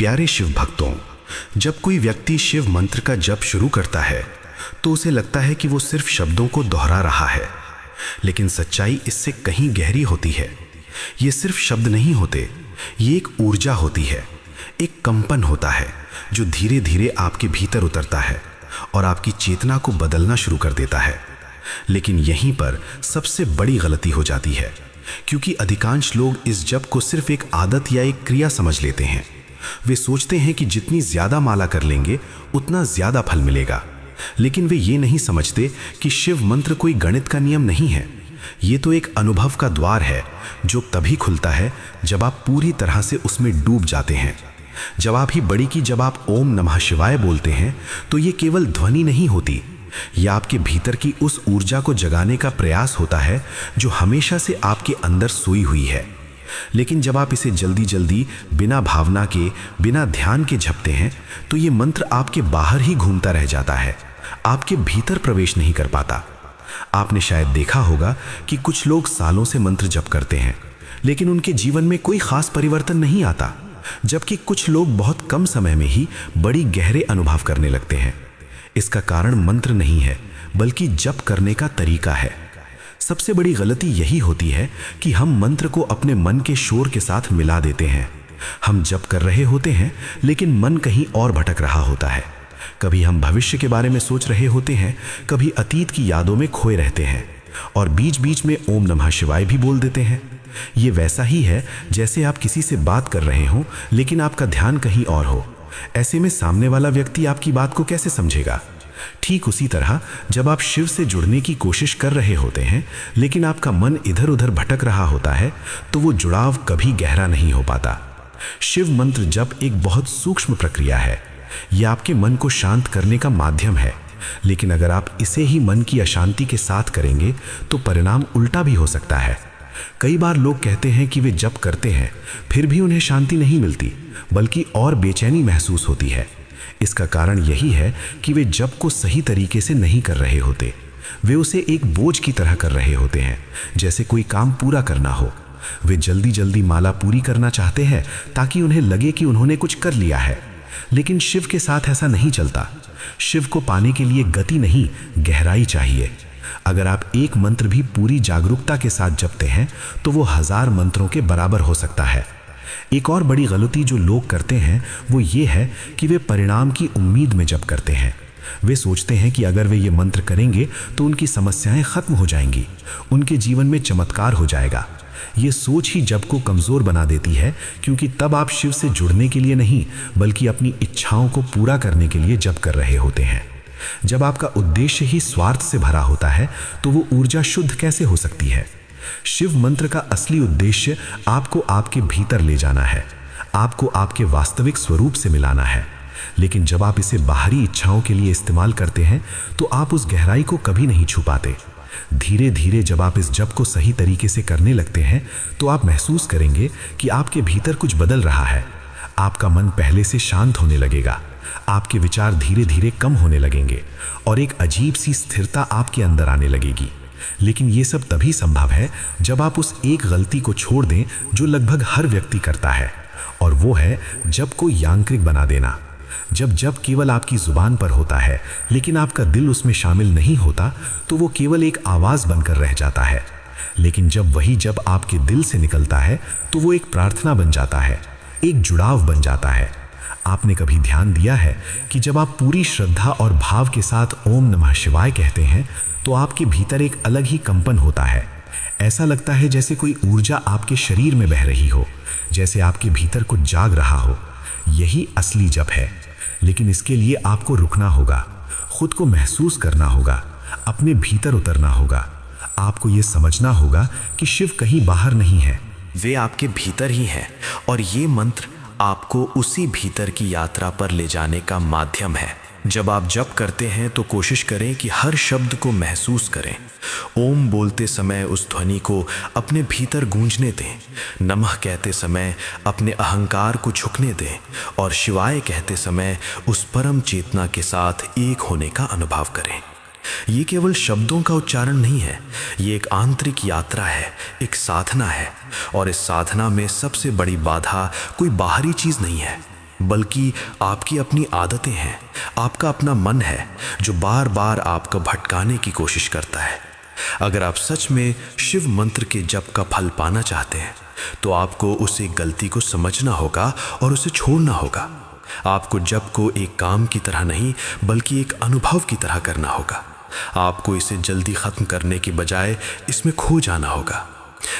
प्यारे शिव भक्तों, जब कोई व्यक्ति शिव मंत्र का जप शुरू करता है तो उसे लगता है कि वो सिर्फ शब्दों को दोहरा रहा है, लेकिन सच्चाई इससे कहीं गहरी होती है। ये सिर्फ शब्द नहीं होते, ये एक ऊर्जा होती है, एक कंपन होता है जो धीरे धीरे आपके भीतर उतरता है और आपकी चेतना को बदलना शुरू कर देता है। लेकिन यहीं पर सबसे बड़ी गलती हो जाती है, क्योंकि अधिकांश लोग इस जप को सिर्फ एक आदत या एक क्रिया समझ लेते हैं। वे सोचते हैं कि जितनी ज्यादा माला कर लेंगे उतना ज्यादा फल मिलेगा, लेकिन वे ये नहीं समझते कि शिव मंत्र कोई गणित का नियम नहीं है। ये तो एक अनुभव का द्वार है जो तभी खुलता है जब आप पूरी तरह से उसमें डूब जाते हैं। जब आप ओम नमः शिवाय बोलते हैं तो ये केवल ध्वनि नहीं होती, यह आपके भीतर की उस ऊर्जा को जगाने का प्रयास होता है जो हमेशा से आपके अंदर सोई हुई है। लेकिन जब आप इसे जल्दी जल्दी बिना भावना के, बिना ध्यान के जपते हैं तो ये मंत्र आपके बाहर ही घूमता रह जाता है, आपके भीतर प्रवेश नहीं कर पाता। आपने शायद देखा होगा कि कुछ लोग सालों से मंत्र जप करते हैं लेकिन उनके जीवन में कोई खास परिवर्तन नहीं आता, जबकि कुछ लोग बहुत कम समय में ही बड़ी गहरे अनुभव करने लगते हैं। इसका कारण मंत्र नहीं है, बल्कि जप करने का तरीका है। सबसे बड़ी गलती यही होती है कि हम मंत्र को अपने मन के शोर के साथ मिला देते हैं। हम जप कर रहे होते हैं लेकिन मन कहीं और भटक रहा होता है। कभी हम भविष्य के बारे में सोच रहे होते हैं, कभी अतीत की यादों में खोए रहते हैं और बीच बीच में ओम नमः शिवाय भी बोल देते हैं। ये वैसा ही है जैसे आप किसी से बात कर रहे हो लेकिन आपका ध्यान कहीं और हो। ऐसे में सामने वाला व्यक्ति आपकी बात को कैसे समझेगा? ठीक उसी तरह जब आप शिव से जुड़ने की कोशिश कर रहे होते हैं लेकिन आपका मन इधर उधर भटक रहा होता है तो वो जुड़ाव कभी गहरा नहीं हो पाता। शिव मंत्र जप एक बहुत सूक्ष्म प्रक्रिया है। यह आपके मन को शांत करने का माध्यम है, लेकिन अगर आप इसे ही मन की अशांति के साथ करेंगे तो परिणाम उल्टा भी हो सकता है। कई बार लोग कहते हैं कि वे जप करते हैं फिर भी उन्हें शांति नहीं मिलती, बल्कि और बेचैनी महसूस होती है। इसका कारण यही है कि वे जप को सही तरीके से नहीं कर रहे होते। वे उसे एक बोझ की तरह कर रहे होते हैं, जैसे कोई काम पूरा करना हो। वे जल्दी जल्दी माला पूरी करना चाहते हैं ताकि उन्हें लगे कि उन्होंने कुछ कर लिया है, लेकिन शिव के साथ ऐसा नहीं चलता। शिव को पाने के लिए गति नहीं, गहराई चाहिए। अगर आप एक मंत्र भी पूरी जागरूकता के साथ जपते हैं तो वो 1000 मंत्रों के बराबर हो सकता है। एक और बड़ी गलती जो लोग करते हैं वो ये है कि वे परिणाम की उम्मीद में जप करते हैं। वे सोचते हैं कि अगर वे ये मंत्र करेंगे तो उनकी समस्याएं खत्म हो जाएंगी, उनके जीवन में चमत्कार हो जाएगा। ये सोच ही जप को कमजोर बना देती है, क्योंकि तब आप शिव से जुड़ने के लिए नहीं बल्कि अपनी इच्छाओं को पूरा करने के लिए जप कर रहे होते हैं। जब आपका उद्देश्य ही स्वार्थ से भरा होता है तो वो ऊर्जा शुद्ध कैसे हो सकती है? शिव मंत्र का असली उद्देश्य आपको आपके भीतर ले जाना है, आपको आपके वास्तविक स्वरूप से मिलाना है। लेकिन जब आप इसे बाहरी इच्छाओं के लिए इस्तेमाल करते हैं तो आप उस गहराई को कभी नहीं छू पाते। धीरे धीरे जब आप इस जप को सही तरीके से करने लगते हैं तो आप महसूस करेंगे कि आपके भीतर कुछ बदल रहा है। आपका मन पहले से शांत होने लगेगा, आपके विचार धीरे धीरे कम होने लगेंगे और एक अजीब सी स्थिरता आपके अंदर आने लगेगी। लेकिन ये सब तभी संभव है जब आप उस एक गलती को छोड़ दें जो लगभग हर व्यक्ति करता है, और वो है जप को यांत्रिक बना देना। जब जप केवल आपकी जुबान पर होता है लेकिन आपका दिल उसमें शामिल नहीं होता तो वो केवल एक आवाज बनकर रह जाता है। लेकिन जब वही जप आपके दिल से निकलता है तो वो एक प्रार्थना बन जाता है, एक जुड़ाव बन जाता है। आपने कभी ध्यान दिया है कि जब आप पूरी श्रद्धा और भाव के साथ ओम नमः शिवाय कहते हैं तो आपके भीतर एक अलग ही कंपन होता है। ऐसा लगता है जैसे कोई ऊर्जा आपके शरीर में बह रही हो, जैसे आपके भीतर कुछ जाग रहा हो। यही असली जप है, लेकिन इसके लिए आपको रुकना होगा, खुद को महसूस करना होगा, अपने भीतर उतरना होगा। आपको ये समझना होगा कि शिव कहीं बाहर नहीं है, वे आपके भीतर ही हैं, और ये मंत्र आपको उसी भीतर की यात्रा पर ले जाने का माध्यम है। जब आप जप करते हैं तो कोशिश करें कि हर शब्द को महसूस करें। ओम बोलते समय उस ध्वनि को अपने भीतर गूंजने दें, नमः कहते समय अपने अहंकार को झुकने दें, और शिवाय कहते समय उस परम चेतना के साथ एक होने का अनुभव करें। ये केवल शब्दों का उच्चारण नहीं है, ये एक आंतरिक यात्रा है, एक साधना है। और इस साधना में सबसे बड़ी बाधा कोई बाहरी चीज नहीं है, बल्कि आपकी अपनी आदतें हैं, आपका अपना मन है जो बार बार आपको भटकाने की कोशिश करता है। अगर आप सच में शिव मंत्र के जप का फल पाना चाहते हैं तो आपको उस एक गलती को समझना होगा और उसे छोड़ना होगा। आपको जप को एक काम की तरह नहीं बल्कि एक अनुभव की तरह करना होगा। आपको इसे जल्दी खत्म करने के बजाय इसमें खो जाना होगा।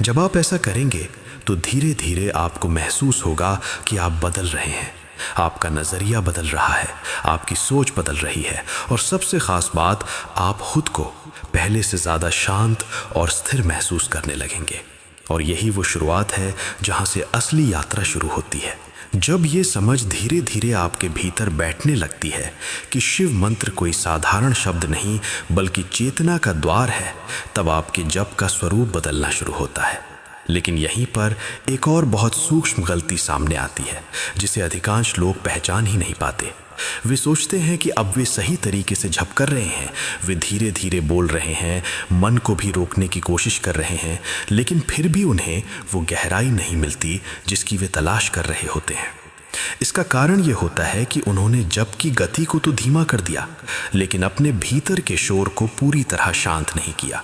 जब आप ऐसा करेंगे तो धीरे धीरे आपको महसूस होगा कि आप बदल रहे हैं, आपका नजरिया बदल रहा है, आपकी सोच बदल रही है और सबसे खास बात, आप खुद को पहले से ज्यादा शांत और स्थिर महसूस करने लगेंगे। और यही वो शुरुआत है जहां से असली यात्रा शुरू होती है। जब ये समझ धीरे धीरे आपके भीतर बैठने लगती है कि शिव मंत्र कोई साधारण शब्द नहीं बल्कि चेतना का द्वार है, तब आपके जप का स्वरूप बदलना शुरू होता है। लेकिन यहीं पर एक और बहुत सूक्ष्म गलती सामने आती है जिसे अधिकांश लोग पहचान ही नहीं पाते। वे सोचते हैं कि अब वे सही तरीके से जप कर रहे हैं, वे धीरे धीरे बोल रहे हैं, मन को भी रोकने की कोशिश कर रहे हैं, लेकिन फिर भी उन्हें वो गहराई नहीं मिलती जिसकी वे तलाश कर रहे होते हैं। इसका कारण ये होता है कि उन्होंने जप की गति को तो धीमा कर दिया, लेकिन अपने भीतर के शोर को पूरी तरह शांत नहीं किया।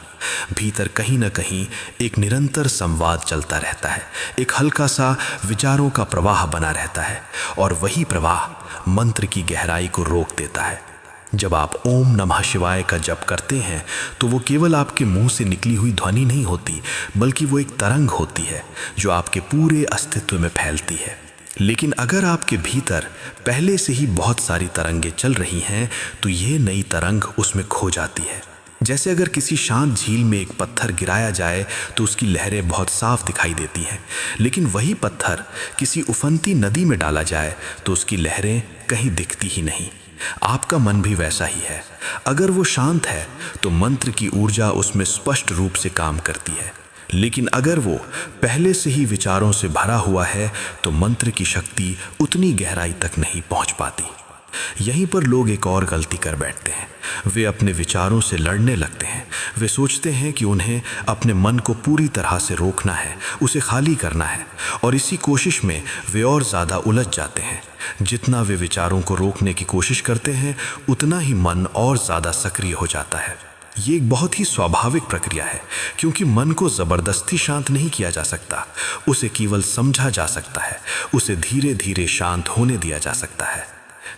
भीतर कहीं ना कहीं एक निरंतर संवाद चलता रहता है, एक हल्का सा विचारों का प्रवाह बना रहता है और वही प्रवाह मंत्र की गहराई को रोक देता है। जब आप ओम नमः शिवाय का जप करते हैं तो वो केवल आपके मुंह से निकली हुई ध्वनि नहीं होती, बल्कि वो एक तरंग होती है जो आपके पूरे अस्तित्व में फैलती है। लेकिन अगर आपके भीतर पहले से ही बहुत सारी तरंगें चल रही हैं तो ये नई तरंग उसमें खो जाती है। जैसे अगर किसी शांत झील में एक पत्थर गिराया जाए तो उसकी लहरें बहुत साफ दिखाई देती हैं, लेकिन वही पत्थर किसी उफनती नदी में डाला जाए तो उसकी लहरें कहीं दिखती ही नहीं। आपका मन भी वैसा ही है। अगर वो शांत है तो मंत्र की ऊर्जा उसमें स्पष्ट रूप से काम करती है, लेकिन अगर वो पहले से ही विचारों से भरा हुआ है तो मंत्र की शक्ति उतनी गहराई तक नहीं पहुंच पाती। यहीं पर लोग एक और गलती कर बैठते हैं। वे अपने विचारों से लड़ने लगते हैं। वे सोचते हैं कि उन्हें अपने मन को पूरी तरह से रोकना है, उसे खाली करना है, और इसी कोशिश में वे और ज़्यादा उलझ जाते हैं। जितना वे विचारों को रोकने की कोशिश करते हैं उतना ही मन और ज़्यादा सक्रिय हो जाता है। ये एक बहुत ही स्वाभाविक प्रक्रिया है, क्योंकि मन को ज़बरदस्ती शांत नहीं किया जा सकता, उसे केवल समझा जा सकता है, उसे धीरे धीरे शांत होने दिया जा सकता है।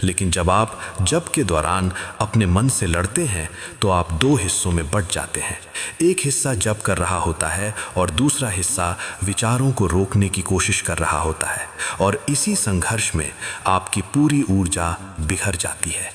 लेकिन जब आप जप के दौरान अपने मन से लड़ते हैं तो आप दो हिस्सों में बंट जाते हैं। एक हिस्सा जप कर रहा होता है और दूसरा हिस्सा विचारों को रोकने की कोशिश कर रहा होता है, और इसी संघर्ष में आपकी पूरी ऊर्जा बिखर जाती है।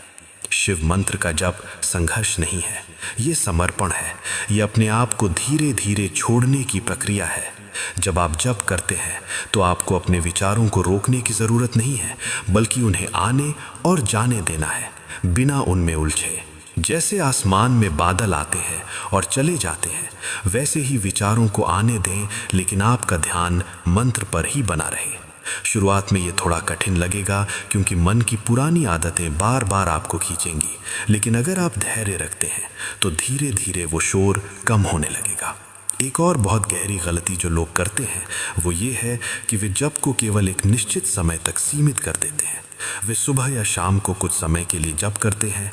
शिव मंत्र का जप संघर्ष नहीं है, ये समर्पण है, ये अपने आप को धीरे धीरे छोड़ने की प्रक्रिया है। जब आप जप करते हैं तो आपको अपने विचारों को रोकने की ज़रूरत नहीं है, बल्कि उन्हें आने और जाने देना है, बिना उनमें उलझे। जैसे आसमान में बादल आते हैं और चले जाते हैं, वैसे ही विचारों को आने दें, लेकिन आपका ध्यान मंत्र पर ही बना रहे। शुरुआत में ये थोड़ा कठिन लगेगा, क्योंकि मन की पुरानी आदतें बार बार आपको खींचेंगी, लेकिन अगर आप धैर्य रखते हैं तो धीरे धीरे वो शोर कम होने लगेगा। एक और बहुत गहरी गलती जो लोग करते हैं वो ये है कि वे जप को केवल एक निश्चित समय तक सीमित कर देते हैं। वे सुबह या शाम को कुछ समय के लिए जप करते हैं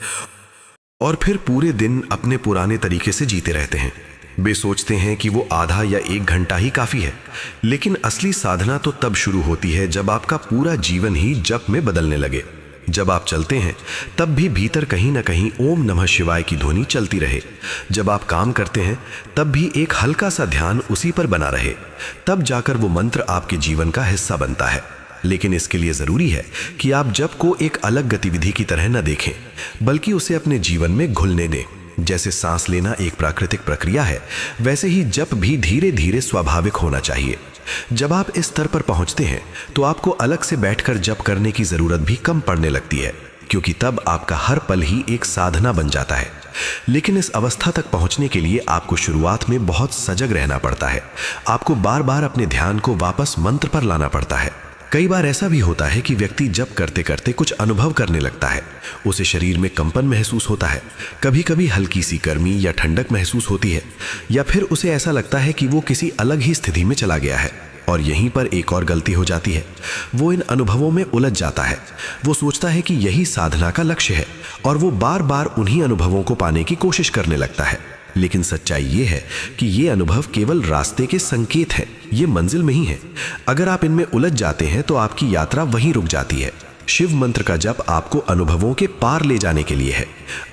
और फिर पूरे दिन अपने पुराने तरीके से जीते रहते हैं। वे सोचते हैं कि वो आधा या 1 घंटा ही काफ़ी है, लेकिन असली साधना तो तब शुरू होती है जब आपका पूरा जीवन ही जप में बदलने लगे। जब आप चलते हैं तब भी भीतर कहीं ना कहीं ओम नमः शिवाय की ध्वनि चलती रहे। जब आप काम करते हैं तब भी एक हल्का सा ध्यान उसी पर बना रहे, तब जाकर वो मंत्र आपके जीवन का हिस्सा बनता है। लेकिन इसके लिए ज़रूरी है कि आप जप को एक अलग गतिविधि की तरह न देखें, बल्कि उसे अपने जीवन में घुलने दें। जैसे सांस लेना एक प्राकृतिक प्रक्रिया है, वैसे ही जप भी धीरे धीरे स्वाभाविक होना चाहिए। जब आप इस स्तर पर पहुंचते हैं तो आपको अलग से बैठकर जप करने की ज़रूरत भी कम पड़ने लगती है, क्योंकि तब आपका हर पल ही एक साधना बन जाता है। लेकिन इस अवस्था तक पहुंचने के लिए आपको शुरुआत में बहुत सजग रहना पड़ता है। आपको बार बार अपने ध्यान को वापस मंत्र पर लाना पड़ता है। कई बार ऐसा भी होता है कि व्यक्ति जप करते करते कुछ अनुभव करने लगता है। उसे शरीर में कंपन महसूस होता है, कभी कभी हल्की सी गर्मी या ठंडक महसूस होती है, या फिर उसे ऐसा लगता है कि वो किसी अलग ही स्थिति में चला गया है। और यहीं पर एक और गलती हो जाती है। वो इन अनुभवों में उलझ जाता है। वो सोचता है कि यही साधना का लक्ष्य है और वो बार बार उन्हीं अनुभवों को पाने की कोशिश करने लगता है। लेकिन सच्चाई ये है कि ये अनुभव केवल रास्ते के संकेत हैं, ये मंजिल नहीं है। अगर आप इनमें उलझ जाते हैं तो आपकी यात्रा वहीं रुक जाती है। शिव मंत्र का जप आपको अनुभवों के पार ले जाने के लिए है,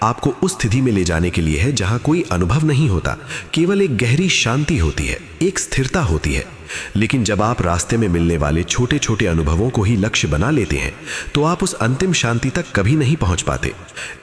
आपको उस स्थिति में ले जाने के लिए है जहां कोई अनुभव नहीं होता, केवल एक गहरी शांति होती है, एक स्थिरता होती है। लेकिन जब आप रास्ते में मिलने वाले छोटे छोटे अनुभवों को ही लक्ष्य बना लेते हैं तो आप उस अंतिम शांति तक कभी नहीं पहुंच पाते।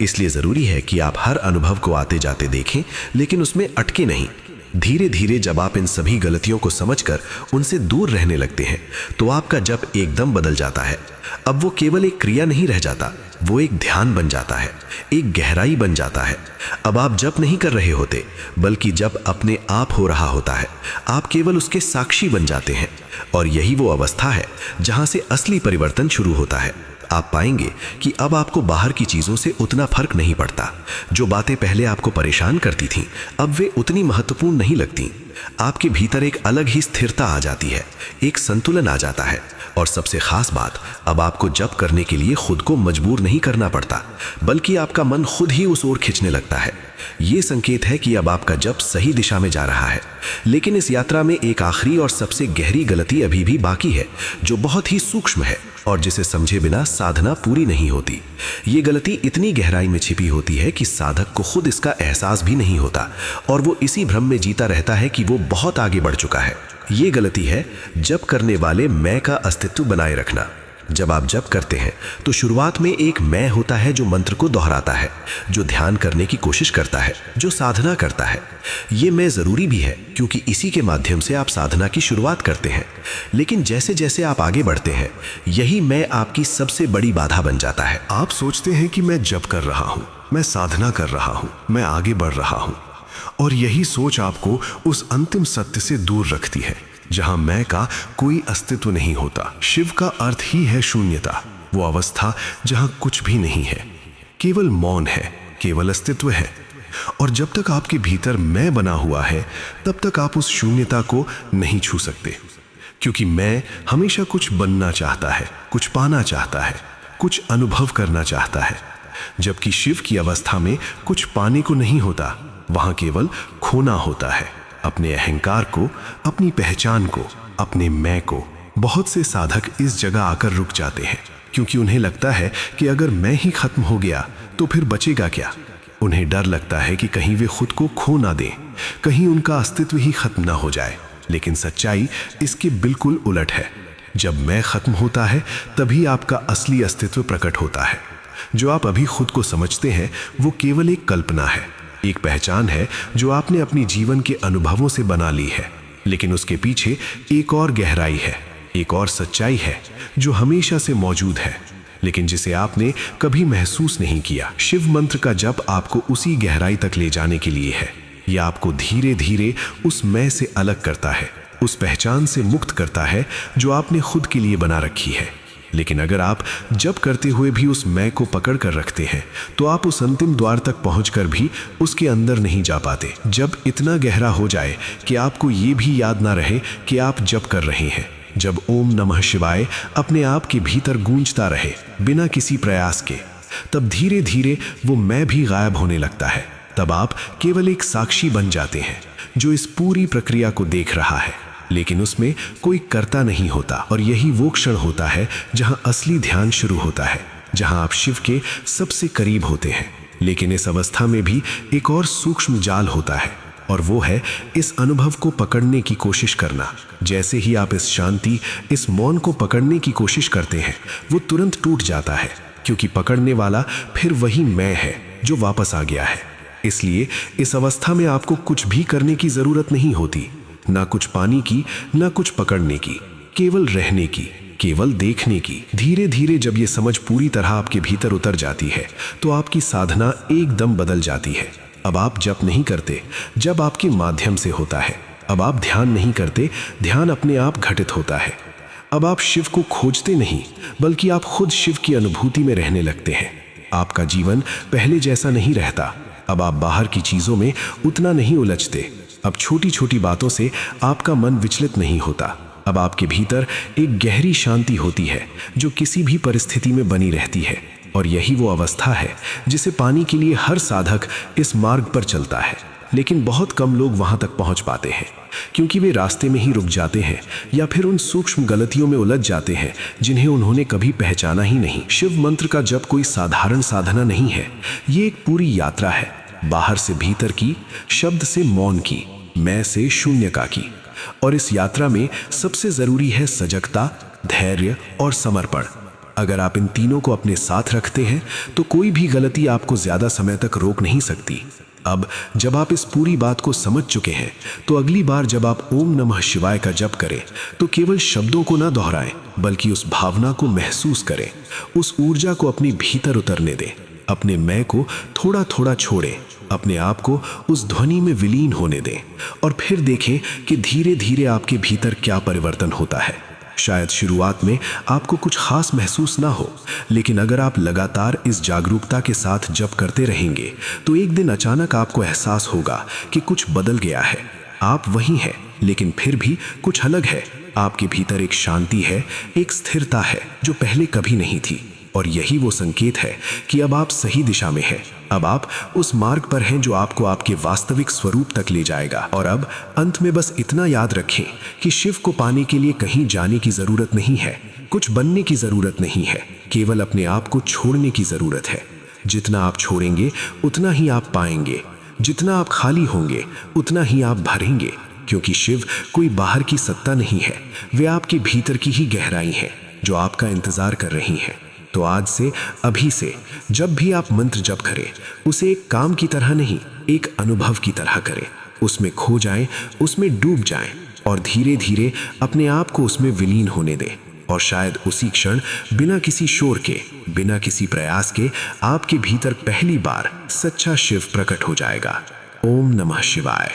इसलिए जरूरी है कि आप हर अनुभव को आते जाते देखें, लेकिन उसमें अटके नहीं। धीरे धीरे जब आप इन सभी गलतियों को समझकर उनसे दूर रहने लगते हैं तो आपका जप एकदम बदल जाता है। अब वो केवल एक क्रिया नहीं रह जाता, वो एक ध्यान बन जाता है, एक गहराई बन जाता है। अब आप जप नहीं कर रहे होते, बल्कि जप अपने आप हो रहा होता है। आप केवल उसके साक्षी बन जाते हैं और यही वो अवस्था है जहां से असली परिवर्तन शुरू होता है। आप पाएंगे कि अब आपको बाहर की चीजों से उतना फर्क नहीं पड़ता। जो बातें पहले आपको परेशान करती थीं, अब वे उतनी महत्वपूर्ण नहीं लगती। आपके भीतर एक अलग ही स्थिरता आ जाती है, एक संतुलन आ जाता है। और सबसे खास बात, अब आपको जप करने के लिए खुद को मजबूर नहीं करना पड़ता, बल्कि आपका मन खुद ही उस ओर खींचने लगता है। ये संकेत है कि अब आपका जप सही दिशा में जा रहा है। लेकिन इस यात्रा में एक आखिरी और सबसे गहरी गलती अभी भी बाकी है, जो बहुत ही सूक्ष्म है और जिसे समझे बिना साधना पूरी नहीं होती। ये गलती इतनी गहराई में छिपी होती है कि साधक को खुद इसका एहसास भी नहीं होता और वो इसी भ्रम में जीता रहता है कि वो बहुत आगे बढ़ चुका है। ये गलती है जप करने वाले मैं का अस्तित्व बनाए रखना। जब आप जप करते हैं तो शुरुआत में एक मैं होता है जो मंत्र को दोहराता है, जो ध्यान करने की कोशिश करता है, जो साधना करता है। ये मैं जरूरी भी है क्योंकि इसी के माध्यम से आप साधना की शुरुआत करते हैं। लेकिन जैसे जैसे आप आगे बढ़ते हैं, यही मैं आपकी सबसे बड़ी बाधा बन जाता है। आप सोचते हैं कि मैं जप कर रहा हूं, मैं साधना कर रहा हूं, मैं आगे बढ़ रहा हूं, और यही सोच आपको उस अंतिम सत्य से दूर रखती है जहां मैं का कोई अस्तित्व नहीं होता। शिव का अर्थ ही है शून्यता, वो अवस्था जहां कुछ भी नहीं है, केवल मौन है, केवल अस्तित्व है। और जब तक आपके भीतर मैं बना हुआ है, तब तक आप उस शून्यता को नहीं छू सकते, क्योंकि मैं हमेशा कुछ बनना चाहता है, कुछ पाना चाहता है, कुछ अनुभव करना चाहता है। जबकि शिव की अवस्था में कुछ पाने को नहीं होता, वहां केवल खोना होता है, अपने अहंकार को, अपनी पहचान को, अपने मैं को। बहुत से साधक इस जगह आकर रुक जाते हैं क्योंकि उन्हें लगता है कि अगर मैं ही खत्म हो गया तो फिर बचेगा क्या। उन्हें डर लगता है कि कहीं वे खुद को खो ना दें, कहीं उनका अस्तित्व ही खत्म ना हो जाए। लेकिन सच्चाई इसके बिल्कुल उलट है। जब मैं खत्म होता है तभी आपका असली अस्तित्व प्रकट होता है। जो आप अभी खुद को समझते हैं वो केवल एक कल्पना है, एक पहचान है जो आपने अपनी जीवन के अनुभवों से बना ली है। लेकिन उसके पीछे एक और गहराई है, एक और सच्चाई है जो हमेशा से मौजूद है, लेकिन जिसे आपने कभी महसूस नहीं किया। शिव मंत्र का जप आपको उसी गहराई तक ले जाने के लिए है। यह आपको धीरे धीरे उस मैं से अलग करता है, उस पहचान से मुक्त करता है जो आपने खुद के लिए बना रखी है। लेकिन अगर आप जप करते हुए भी उस मैं को पकड़ कर रखते हैं तो आप उस अंतिम द्वार तक पहुंचकर भी उसके अंदर नहीं जा पाते। जब इतना गहरा हो जाए कि आपको ये भी याद ना रहे कि आप जप कर रहे हैं, जब ओम नमः शिवाय अपने आप के भीतर गूंजता रहे बिना किसी प्रयास के, तब धीरे धीरे वो मैं भी गायब होने लगता है। तब आप केवल एक साक्षी बन जाते हैं जो इस पूरी प्रक्रिया को देख रहा है, लेकिन उसमें कोई कर्ता नहीं होता। और यही वो क्षण होता है जहां असली ध्यान शुरू होता है, जहां आप शिव के सबसे करीब होते हैं। लेकिन इस अवस्था में भी एक और सूक्ष्म जाल होता है, और वो है इस अनुभव को पकड़ने की कोशिश करना। जैसे ही आप इस शांति, इस मौन को पकड़ने की कोशिश करते हैं, वो तुरंत टूट जाता है, क्योंकि पकड़ने वाला फिर वही मैं है जो वापस आ गया है। इसलिए इस अवस्था में आपको कुछ भी करने की जरूरत नहीं होती, ना कुछ पाने की, ना कुछ पकड़ने की, केवल रहने की, केवल देखने की। धीरे धीरे जब ये समझ पूरी तरह आपके भीतर उतर जाती है तो आपकी साधना एकदम बदल जाती है। अब आप जप नहीं करते, जब आपके माध्यम से होता है। अब आप ध्यान नहीं करते, ध्यान अपने आप घटित होता है। अब आप शिव को खोजते नहीं, बल्कि आप खुद शिव की अनुभूति में रहने लगते हैं। आपका जीवन पहले जैसा नहीं रहता। अब आप बाहर की चीजों में उतना नहीं उलझते। अब छोटी छोटी बातों से आपका मन विचलित नहीं होता। अब आपके भीतर एक गहरी शांति होती है जो किसी भी परिस्थिति में बनी रहती है, और यही वो अवस्था है जिसे पाने के लिए हर साधक इस मार्ग पर चलता है। लेकिन बहुत कम लोग वहां तक पहुंच पाते हैं, क्योंकि वे रास्ते में ही रुक जाते हैं या फिर उन सूक्ष्म गलतियों में उलझ जाते हैं जिन्हें उन्होंने कभी पहचाना ही नहीं। शिव मंत्र का जप कोई साधारण साधना नहीं है, ये एक पूरी यात्रा है, बाहर से भीतर की, शब्द से मौन की, मैं से शून्यता की। और इस यात्रा में सबसे जरूरी है सजगता, धैर्य और समर्पण। अगर आप इन तीनों को अपने साथ रखते हैं तो कोई भी गलती आपको ज्यादा समय तक रोक नहीं सकती। अब जब आप इस पूरी बात को समझ चुके हैं तो अगली बार जब आप ओम नमः शिवाय का जप करें तो केवल शब्दों को ना दोहराएं, बल्कि उस भावना को महसूस करें, उस ऊर्जा को अपने भीतर उतरने दें, अपने मैं को थोड़ा थोड़ा छोड़ें, अपने आप को उस ध्वनि में विलीन होने दें, और फिर देखें कि धीरे धीरे आपके भीतर क्या परिवर्तन होता है। शायद शुरुआत में आपको कुछ खास महसूस ना हो, लेकिन अगर आप लगातार इस जागरूकता के साथ जप करते रहेंगे तो एक दिन अचानक आपको एहसास होगा कि कुछ बदल गया है। आप वही हैं, लेकिन फिर भी कुछ अलग है। आपके भीतर एक शांति है, एक स्थिरता है जो पहले कभी नहीं थी, और यही वो संकेत है कि अब आप सही दिशा में हैं। अब आप उस मार्ग पर हैं जो आपको आपके वास्तविक स्वरूप तक ले जाएगा। और अब अंत में बस इतना याद रखें कि शिव को पाने के लिए कहीं जाने की जरूरत नहीं है, कुछ बनने की जरूरत नहीं है, केवल अपने आप को छोड़ने की जरूरत है। जितना आप छोड़ेंगे उतना ही आप पाएंगे, जितना आप खाली होंगे उतना ही आप भरेंगे, क्योंकि शिव कोई बाहर की सत्ता नहीं है, वे आपके भीतर की ही गहराई है जो आपका इंतजार कर रही है। तो आज से, अभी से, जब भी आप मंत्र जप करें उसे एक काम की तरह नहीं, एक अनुभव की तरह करें। उसमें खो जाएं, उसमें डूब जाएं, और धीरे धीरे अपने आप को उसमें विलीन होने दें। और शायद उसी क्षण, बिना किसी शोर के, बिना किसी प्रयास के, आपके भीतर पहली बार सच्चा शिव प्रकट हो जाएगा। ओम नमः शिवाय।